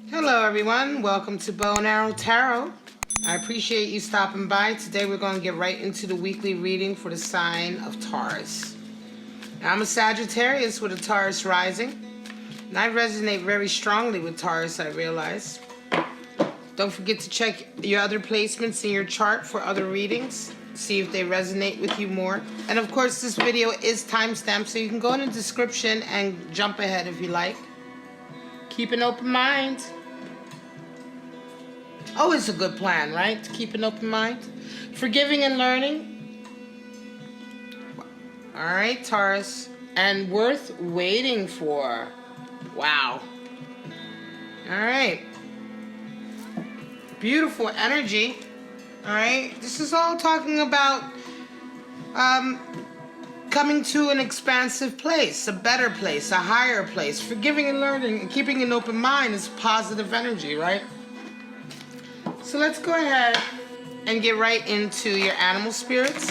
Hello everyone, welcome to Bow and Arrow Tarot. I appreciate you stopping by. Today we're going to get right into the weekly reading for the sign of Taurus. Now, I'm a Sagittarius with a Taurus rising, and I resonate very strongly with Taurus, I realize. Don't forget to check your other placements in your chart for other readings, see if they resonate with you more. And of course, this video is timestamped, so you can go in the description and jump ahead if you like. Keep an open mind. Always a good plan, right? To keep an open mind. Forgiving and learning. All right, Taurus. And worth waiting for. Wow. All right. Beautiful energy. All right. This is all talking about coming to an expansive place, a better place, a higher place. Forgiving and learning and keeping an open mind is positive energy, right? So let's go ahead and get right into your animal spirits.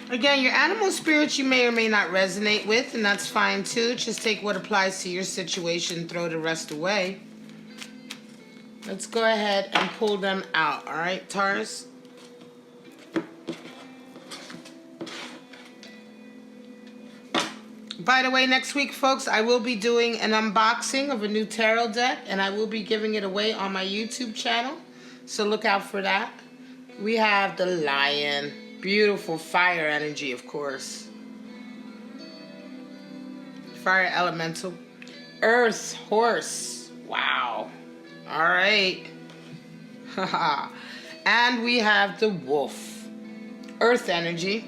Again, your animal spirits you may or may not resonate with, and that's fine too. Just take what applies to your situation, throw the rest away. Let's go ahead and pull them out, all right, Taurus? By the way, next week, folks, I will be doing an unboxing of a new tarot deck, and I will be giving it away on my YouTube channel, so look out for that. We have the Lion. Beautiful fire energy, of course. Fire elemental. Earth, horse. Wow. All right. And we have the wolf. Earth energy.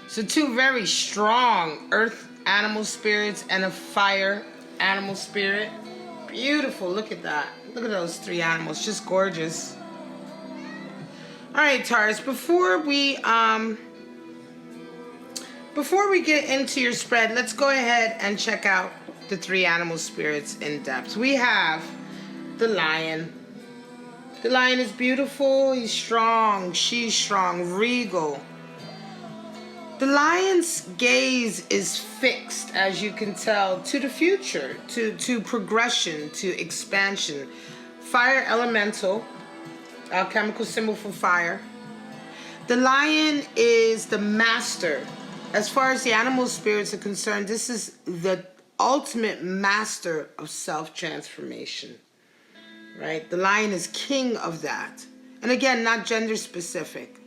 So two very strong earth animal spirits and a fire animal spirit. Beautiful. Look at that. Look at those three animals. Just gorgeous. All right, Taurus. Before we get into your spread, let's go ahead and check out the three animal spirits in depth. We have the Lion. The Lion is beautiful. He's strong. She's strong. Regal. The Lion's gaze is fixed, as you can tell, to the future, to progression, to expansion. Fire elemental, alchemical symbol for fire. The Lion is the master. As far as the animal spirits are concerned, this is the ultimate master of self-transformation, right? The Lion is king of that. And again, not gender specific.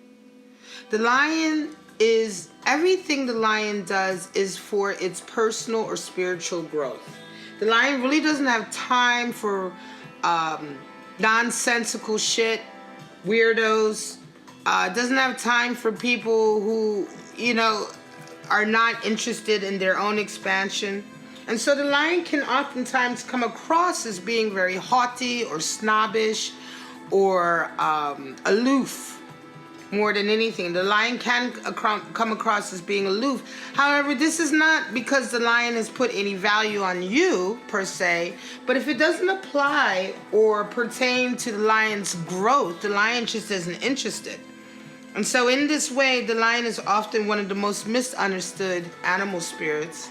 The Lion is, everything the Lion does is for its personal or spiritual growth. The Lion really doesn't have time for nonsensical shit, weirdos. Doesn't have time for people who, you know, are not interested in their own expansion. And so the Lion can oftentimes come across as being very haughty or snobbish or aloof. More than anything, the Lion can come across as being aloof. However, this is not because the Lion has put any value on you, per se, but if it doesn't apply or pertain to the Lion's growth, the Lion just isn't interested. And so in this way, the Lion is often one of the most misunderstood animal spirits.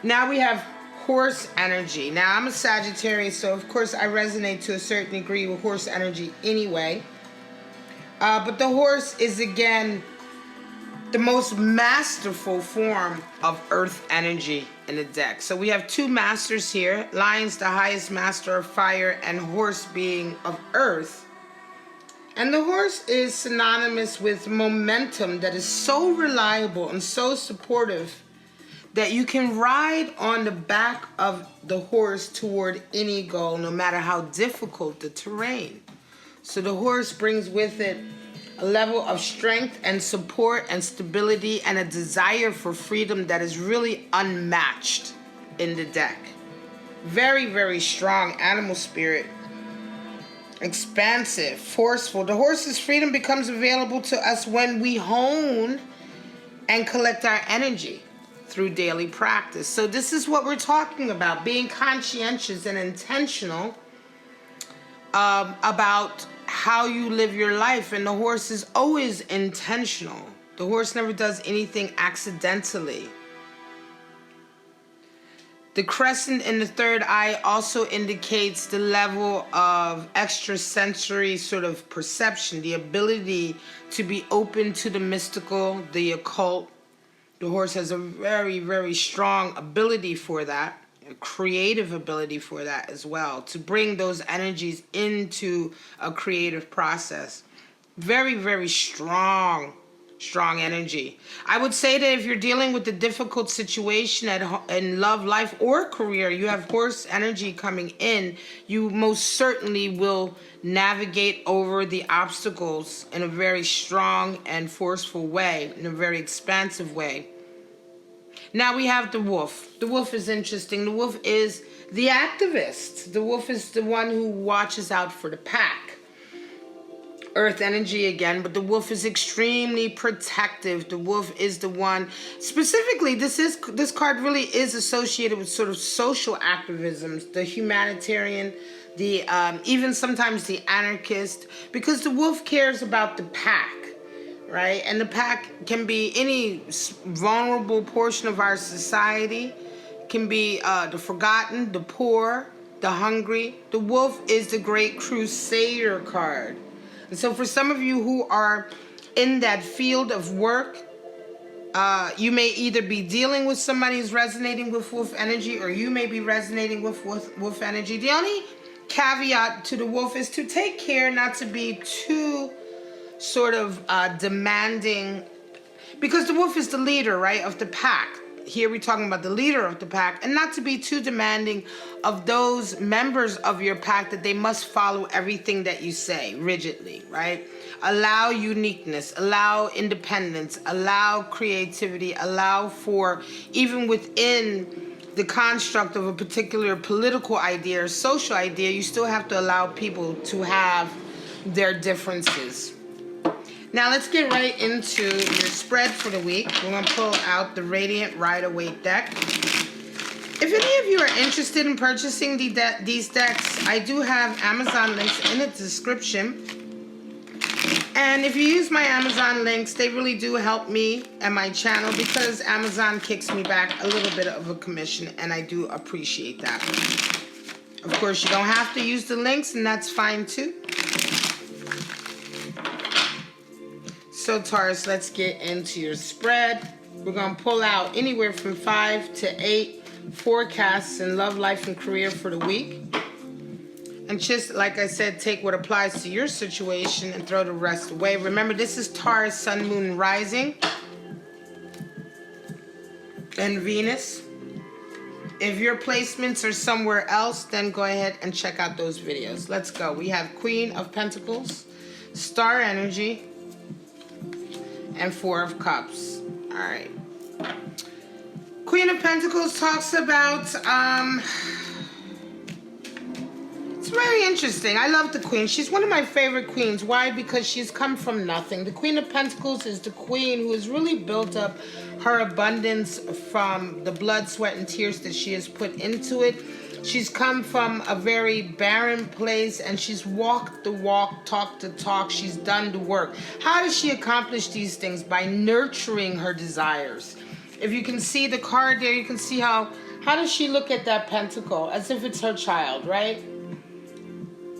Now we have horse energy. Now, I'm a Sagittarius, so of course I resonate to a certain degree with horse energy anyway. But the horse is, again, the most masterful form of earth energy in the deck. So we have two masters here. Lion's the highest master of fire and horse being of earth. And the horse is synonymous with momentum that is so reliable and so supportive that you can ride on the back of the horse toward any goal, no matter how difficult the terrain. So the horse brings with it a level of strength and support and stability and a desire for freedom that is really unmatched in the deck. Very, very strong animal spirit. Expansive, forceful. The horse's freedom becomes available to us when we hone and collect our energy through daily practice. So this is what we're talking about, being conscientious and intentional about how you live your life. And the horse is always intentional. The horse never does anything accidentally. The crescent in the third eye also indicates the level of extrasensory sort of perception, the ability to be open to the mystical, the occult. The horse has a very, very strong ability for that, a creative ability for that as well, to bring those energies into a creative process. Very, very strong energy. I would say that if you're dealing with a difficult situation in love, life, or career, you have horse energy coming in, you most certainly will navigate over the obstacles in a very strong and forceful way, in a very expansive way. Now we have the wolf. The wolf is interesting. The wolf is the activist. The wolf is the one who watches out for the pack. Earth energy again, but the wolf is extremely protective. The wolf is the one, specifically, this card really is associated with sort of social activism, the humanitarian, the even sometimes the anarchist, because the wolf cares about the pack, right? And the pack can be any vulnerable portion of our society, can be the forgotten, the poor, the hungry. The wolf is the great crusader card. And so for some of you who are in that field of work, you may either be dealing with somebody who's resonating with wolf energy, or you may be resonating with wolf energy. The only caveat to the wolf is to take care not to be too sort of demanding, because the wolf is the leader, right, of the pack. Here we're talking about the leader of the pack, and not to be too demanding of those members of your pack that they must follow everything that you say rigidly, right? Allow uniqueness, allow independence, allow creativity, allow for, even within the construct of a particular political idea or social idea, you still have to allow people to have their differences. Now let's get right into your spread for the week. We're going to pull out the Radiant Rider-Waite deck. If any of you are interested in purchasing these decks, I do have Amazon links in the description. And if you use my Amazon links, they really do help me and my channel, because Amazon kicks me back a little bit of a commission, and I do appreciate that. Of course, you don't have to use the links, and that's fine too. So Taurus, let's get into your spread. We're going to pull out anywhere from 5 to 8 forecasts in love, life, and career for the week. And just like I said, take what applies to your situation and throw the rest away. Remember, this is Taurus, Sun, Moon, Rising, and Venus. If your placements are somewhere else, then go ahead and check out those videos. Let's go. We have Queen of Pentacles, Star Energy, and Four of Cups. All right. Queen of Pentacles talks about, it's very interesting. I love the Queen. She's one of my favorite queens. Why? Because she's come from nothing. The Queen of Pentacles is the queen who has really built up her abundance from the blood, sweat, and tears that she has put into it. She's come from a very barren place, and she's walked the walk, talked the talk. She's done the work. How does she accomplish these things? By nurturing her desires. If you can see the card there, you can see how does she look at that pentacle? As if it's her child, right?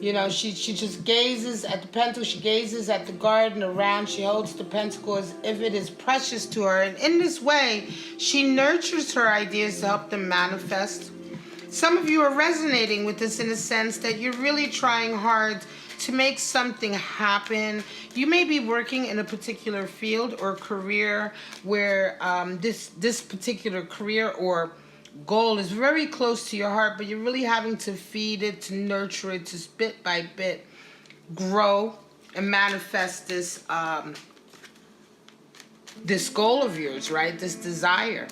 You know, she just gazes at the pentacle. She gazes at the garden around. She holds the pentacle as if it is precious to her. And in this way, she nurtures her ideas to help them manifest. Some of you are resonating with this in the sense that you're really trying hard to make something happen. You may be working in a particular field or career where this particular career or goal is very close to your heart, but you're really having to feed it, to nurture it, to bit by bit grow and manifest this this goal of yours, right? This desire.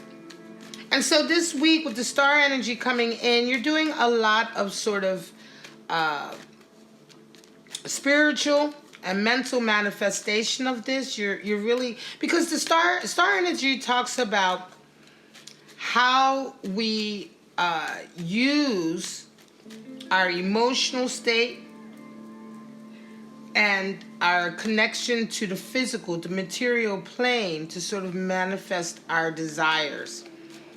And so this week with the star energy coming in, you're doing a lot of sort of spiritual and mental manifestation of this. You're really, because the star energy talks about how we use our emotional state and our connection to the physical, the material plane, to sort of manifest our desires.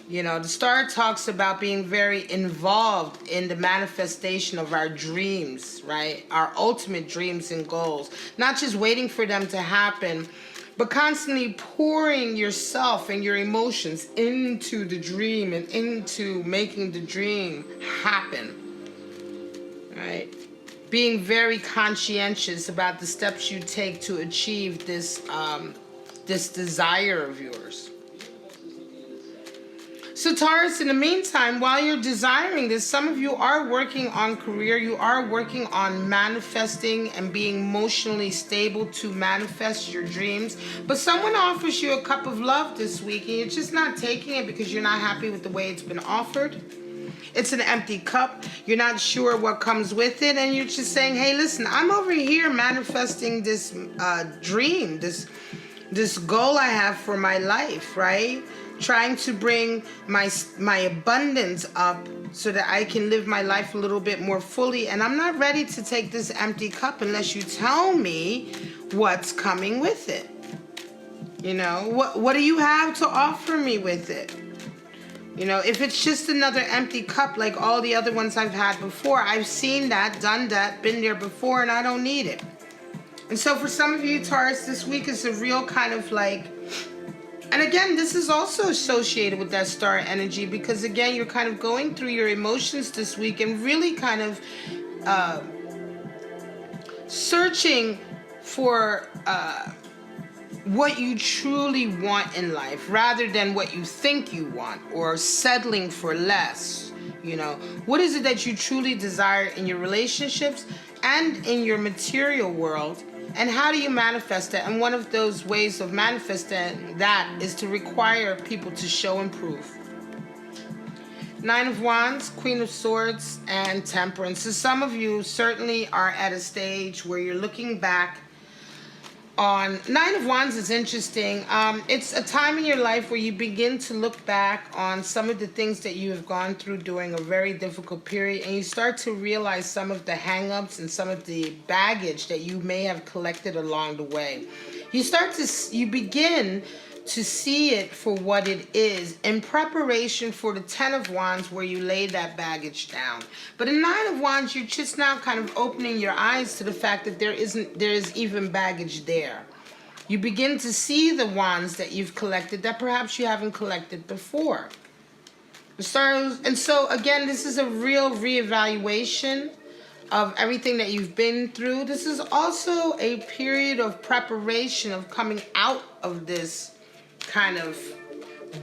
You know, the star talks about being very involved in the manifestation of our dreams, right? Our ultimate dreams and goals. Not just waiting for them to happen, but constantly pouring yourself and your emotions into the dream and into making the dream happen, right? Being very conscientious about the steps you take to achieve this, this desire of yours. So Taurus, in the meantime, while you're desiring this, some of you are working on career, you are working on manifesting and being emotionally stable to manifest your dreams. But someone offers you a cup of love this week and you're just not taking it because you're not happy with the way it's been offered. It's an empty cup. You're not sure what comes with it. And you're just saying, hey, listen, I'm over here manifesting this dream, this goal I have for my life, right? Trying to bring my abundance up so that I can live my life a little bit more fully. And I'm not ready to take this empty cup unless you tell me what's coming with it. You know, what do you have to offer me with it? You know, if it's just another empty cup like all the other ones I've had before, I've seen that, done that, been there before, and I don't need it. And so for some of you, Taurus, this week is a real kind of like, and again, this is also associated with that star energy because, again, you're kind of going through your emotions this week and really kind of searching for what you truly want in life rather than what you think you want, or settling for less. You know, what is it that you truly desire in your relationships and in your material world? And how do you manifest it? And one of those ways of manifesting that is to require people to show and prove. Nine of Wands, Queen of Swords, and Temperance. So some of you certainly are at a stage where you're looking back on... Nine of Wands is interesting. It's a time in your life where you begin to look back on some of the things that you have gone through during a very difficult period, and you start to realize some of the hang-ups and some of the baggage that you may have collected along the way. You begin to see it for what it is in preparation for the Ten of Wands, where you lay that baggage down. But in Nine of Wands, you're just now kind of opening your eyes to the fact that there is even baggage there. You begin to see the wands that you've collected that perhaps you haven't collected before. And so again, this is a real reevaluation of everything that you've been through. This is also a period of preparation of coming out of this kind of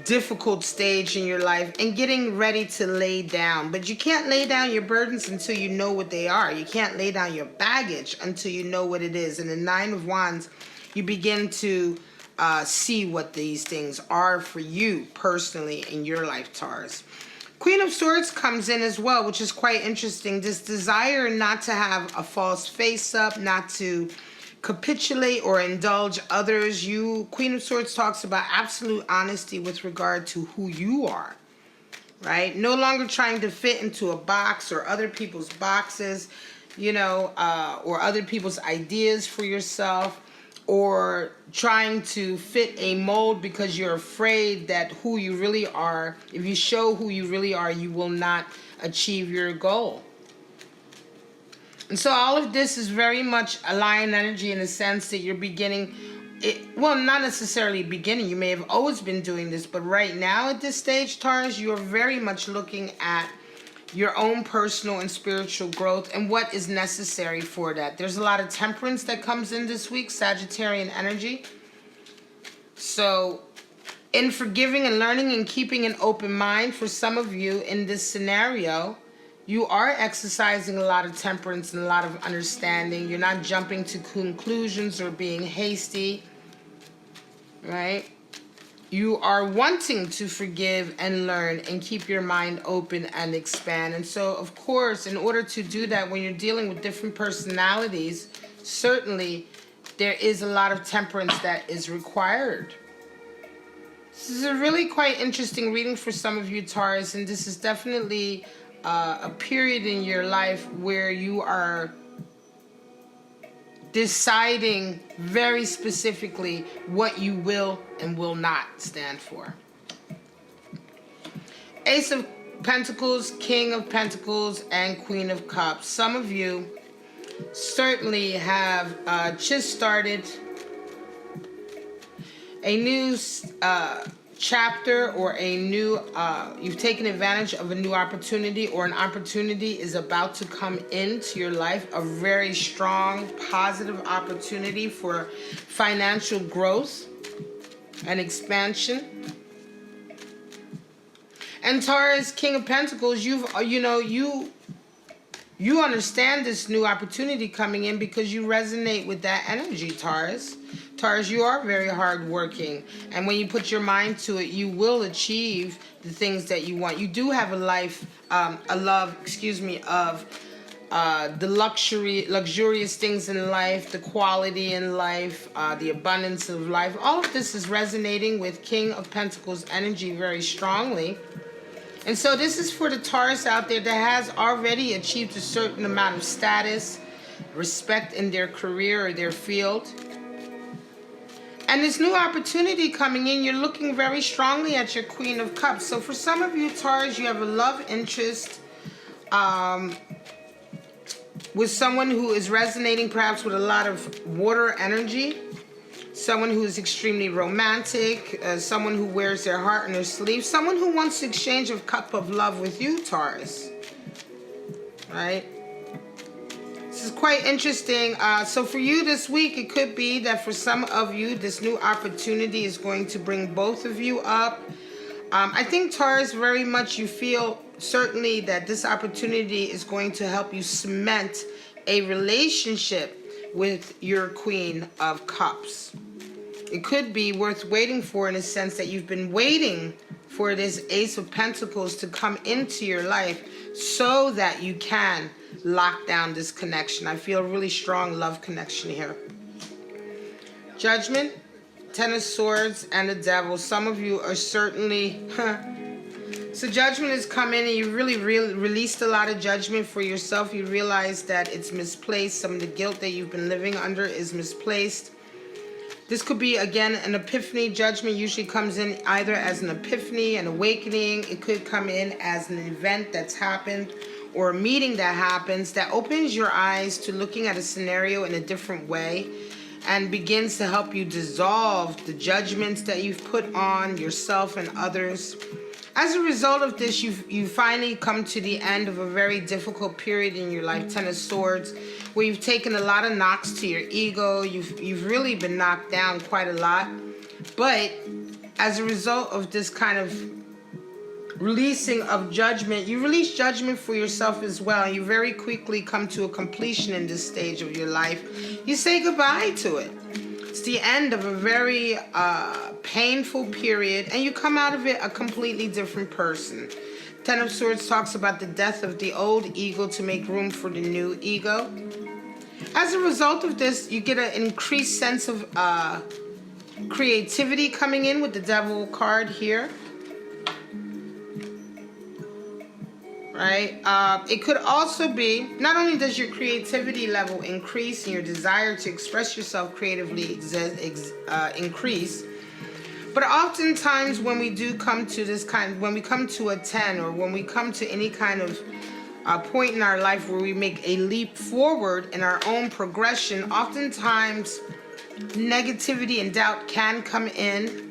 difficult stage in your life and getting ready to lay down. But you can't lay down your burdens until you know what they are. You can't lay down your baggage until you know what it is. And the Nine of Wands, you begin to see what these things are for you personally in your life, Taurus. Queen of Swords comes in as well, which is quite interesting. This desire not to have a false face up, not to capitulate or indulge others. Queen of Swords talks about absolute honesty with regard to who you are, right? No longer trying to fit into a box or other people's boxes, you know, or other people's ideas for yourself, or trying to fit a mold because you're afraid that who you really are, if you show who you really are, you will not achieve your goal. And so all of this is very much a lion energy in the sense that you're beginning, well, not necessarily beginning. You may have always been doing this, but right now at this stage, Taurus, you are very much looking at your own personal and spiritual growth and what is necessary for that. There's a lot of temperance that comes in this week, Sagittarian energy. So in forgiving and learning and keeping an open mind for some of you in this scenario, you are exercising a lot of temperance and a lot of understanding. You're not jumping to conclusions or being hasty, right? You are wanting to forgive and learn and keep your mind open and expand. And so, of course, in order to do that, when you're dealing with different personalities, certainly there is a lot of temperance that is required. This is a really quite interesting reading for some of you, Taurus, and this is definitely a period in your life where you are deciding very specifically what you will and will not stand for. Ace of Pentacles, King of Pentacles, and Queen of Cups. Some of you certainly have just started a new chapter, or a new, you've taken advantage of a new opportunity, or an opportunity is about to come into your life, a very strong, positive opportunity for financial growth and expansion. And Taurus, King of Pentacles, you understand this new opportunity coming in because you resonate with that energy, Taurus. Taurus, you are very hardworking, and when you put your mind to it, you will achieve the things that you want. You do have a life, of the luxurious things in life, the quality in life, the abundance of life. All of this is resonating with King of Pentacles energy very strongly. And so this is for the Taurus out there that has already achieved a certain amount of status, respect in their career or their field. And this new opportunity coming in, you're looking very strongly at your Queen of Cups. So for some of you, Taurus, you have a love interest with someone who is resonating perhaps with a lot of water energy. Someone who is extremely romantic, someone who wears their heart on their sleeve, someone who wants to exchange a cup of love with you, Taurus. Right? This is quite interesting. So for you this week, it could be that for some of you, this new opportunity is going to bring both of you up. I think, Taurus, very much you feel certainly that this opportunity is going to help you cement a relationship with your Queen of Cups. It could be worth waiting for, in a sense that you've been waiting for this Ace of Pentacles to come into your life so that you can lock down this connection. I feel a really strong love connection here. Judgment, Ten of Swords, and the Devil. Some of you are certainly... So judgment has come in, and you really released a lot of judgment for yourself. You realize that it's misplaced. Some of the guilt that you've been living under is misplaced. This could be, again, an epiphany. Judgment usually comes in either as an epiphany, an awakening. It could come in as an event that's happened, or a meeting that happens that opens your eyes to looking at a scenario in a different way and begins to help you dissolve the judgments that you've put on yourself and others. As a result of this, you finally come to the end of a very difficult period in your life, Ten of Swords, where you've taken a lot of knocks to your ego. You've really been knocked down quite a lot. But as a result of this kind of releasing of judgment, you release judgment for yourself as well. You very quickly come to a completion in this stage of your life. You say goodbye to it. It's the end of a very painful period, and you come out of it a completely different person. Ten of Swords talks about the death of the old ego to make room for the new ego. As a result of this, you get an increased sense of creativity coming in with the Devil card here. Right? It could also be, not only does your creativity level increase and your desire to express yourself creatively increase, but oftentimes when we do come to this when we come to a 10, or when we come to any kind of point in our life where we make a leap forward in our own progression, oftentimes negativity and doubt can come in.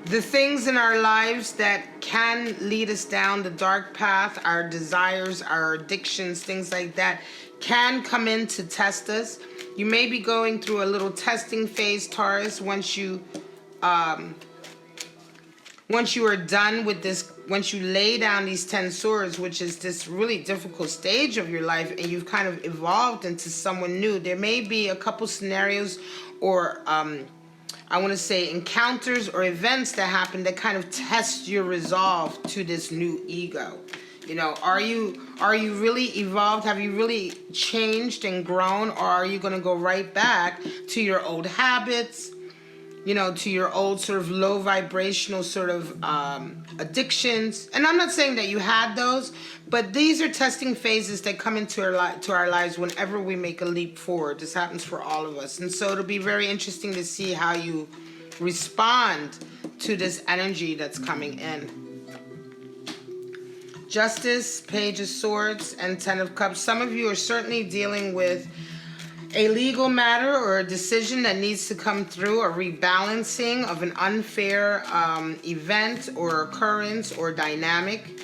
The things in our lives that can lead us down the dark path, our desires, our addictions, things like that, can come in to test us. You may be going through a little testing phase, Taurus, once you are done with this, once you lay down these 10 swords, which is this really difficult stage of your life, and you've kind of evolved into someone new. There may be a couple scenarios or I want to say encounters or events that happen that kind of test your resolve to this new ego. You know, are you really evolved? Have you really changed and grown? Or are you going to go right back to your old habits, you know, to your old sort of low vibrational sort of addictions. And I'm not saying that you had those, but these are testing phases that come into our lives whenever we make a leap forward. This happens for all of us. And so it'll be very interesting to see how you respond to this energy that's coming in. Justice, Page of Swords, and Ten of Cups. Some of you are certainly dealing with a legal matter or a decision that needs to come through, a rebalancing of an unfair event or occurrence or dynamic.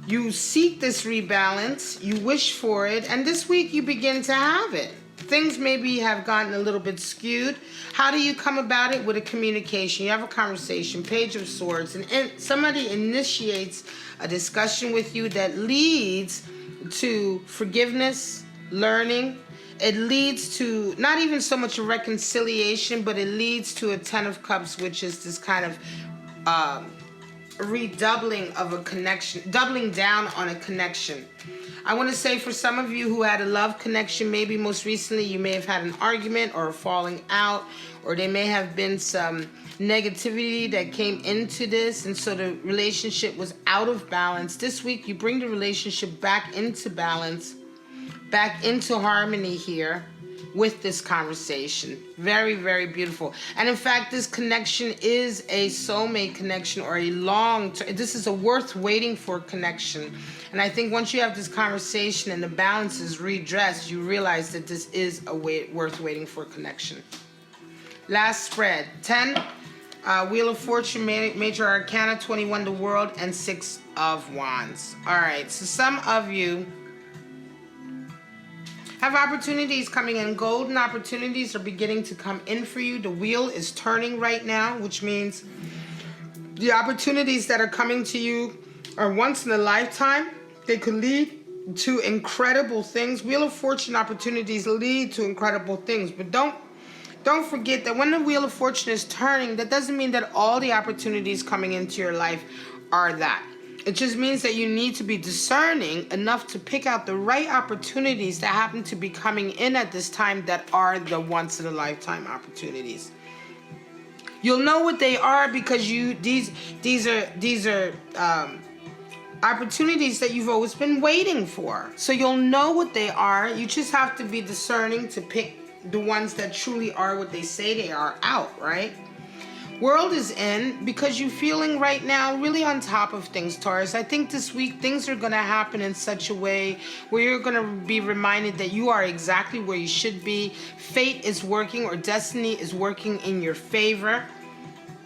You seek this rebalance, you wish for it, and this week you begin to have it. Things maybe have gotten a little bit skewed. How do you come about it? With a communication. You have a conversation, Page of Swords, and somebody initiates a discussion with you that leads to forgiveness, learning. It leads to not even so much a reconciliation, but it leads to a Ten of Cups, which is this kind of redoubling of a connection, doubling down on a connection. I want to say for some of you who had a love connection, maybe most recently you may have had an argument or a falling out, or there may have been some negativity that came into this, and so the relationship was out of balance. This week you bring the relationship back into balance, back into harmony here with this conversation. Very, very beautiful. And in fact, this connection is a soulmate connection, or a this is a worth waiting for connection. And I think once you have this conversation and the balance is redressed, you realize that this is a worth waiting for connection. Last spread. 10, Wheel of Fortune, Major Arcana, 21, the World, and 6 of Wands. All right, so some of you have opportunities coming in. Golden opportunities are beginning to come in for you. The wheel is turning right now, which means the opportunities that are coming to you are once in a lifetime. They could lead to incredible things. Wheel of Fortune opportunities lead to incredible things. But don't forget that when the Wheel of Fortune is turning, that doesn't mean that all the opportunities coming into your life are that. It just means that you need to be discerning enough to pick out the right opportunities that happen to be coming in at this time that are the once in a lifetime opportunities. You'll know what they are because these are opportunities that you've always been waiting for. So you'll know what they are. You just have to be discerning to pick the ones that truly are what they say they are out, right? World is in because you're feeling right now really on top of things, Taurus. I think this week things are going to happen in such a way where you're going to be reminded that you are exactly where you should be. Fate is working, or destiny is working in your favor.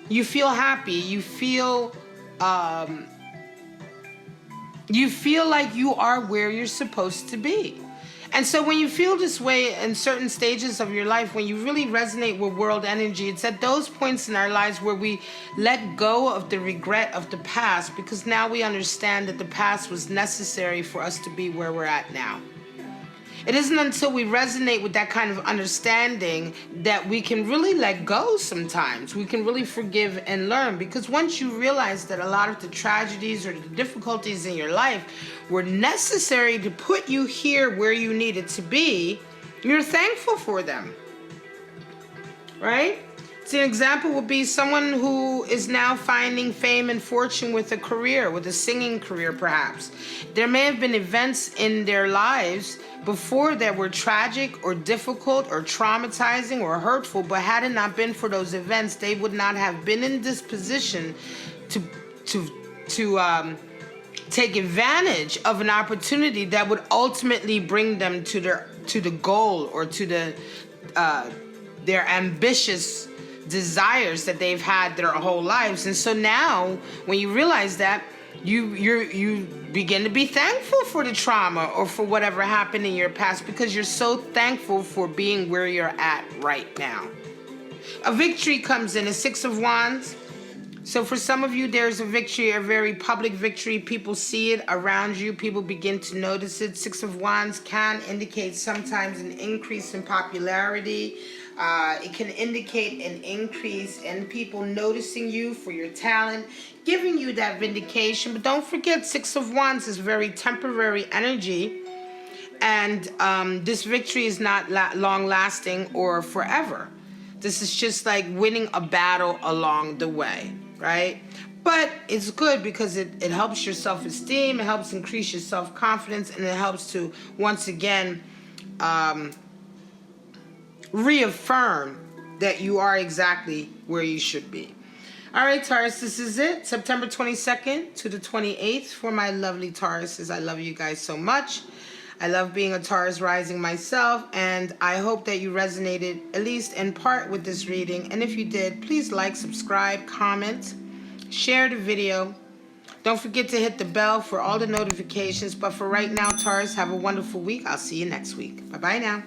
You feel happy. You feel like you are where you're supposed to be. And so when you feel this way in certain stages of your life, when you really resonate with world energy, it's at those points in our lives where we let go of the regret of the past, because now we understand that the past was necessary for us to be where we're at now. It isn't until we resonate with that kind of understanding that we can really let go sometimes. We can really forgive and learn, because once you realize that a lot of the tragedies or the difficulties in your life were necessary to put you here where you needed to be, you're thankful for them, right? So an example would be someone who is now finding fame and fortune with a career, with a singing career perhaps. There may have been events in their lives before that were tragic or difficult or traumatizing or hurtful, but had it not been for those events, they would not have been in this position to take advantage of an opportunity that would ultimately bring them to the goal, or to their ambitious desires that they've had their whole lives. And so now when you realize that, you begin to be thankful for the trauma or for whatever happened in your past, because you're so thankful for being where you're at right now. A victory comes in, a 6 of Wands. So for some of you, there's a victory, a very public victory. People see it around you. People begin to notice it. 6 of Wands can indicate sometimes an increase in popularity. It can indicate an increase in people noticing you for your talent, giving you that vindication. But don't forget, 6 of Wands is very temporary energy. And this victory is not long-lasting or forever. This is just like winning a battle along the way, right? But it's good because it helps your self-esteem, it helps increase your self-confidence, and it helps to, once again, reaffirm that you are exactly where you should be. All right, Taurus, this is it. September 22nd to the 28th for my lovely Tauruses. I love you guys so much. I love being a Taurus rising myself, and I hope that you resonated, at least in part, with this reading. And if you did, please like, subscribe, comment, share the video. Don't forget to hit the bell for all the notifications. But for right now, Taurus, have a wonderful week. I'll see you next week. Bye-bye now.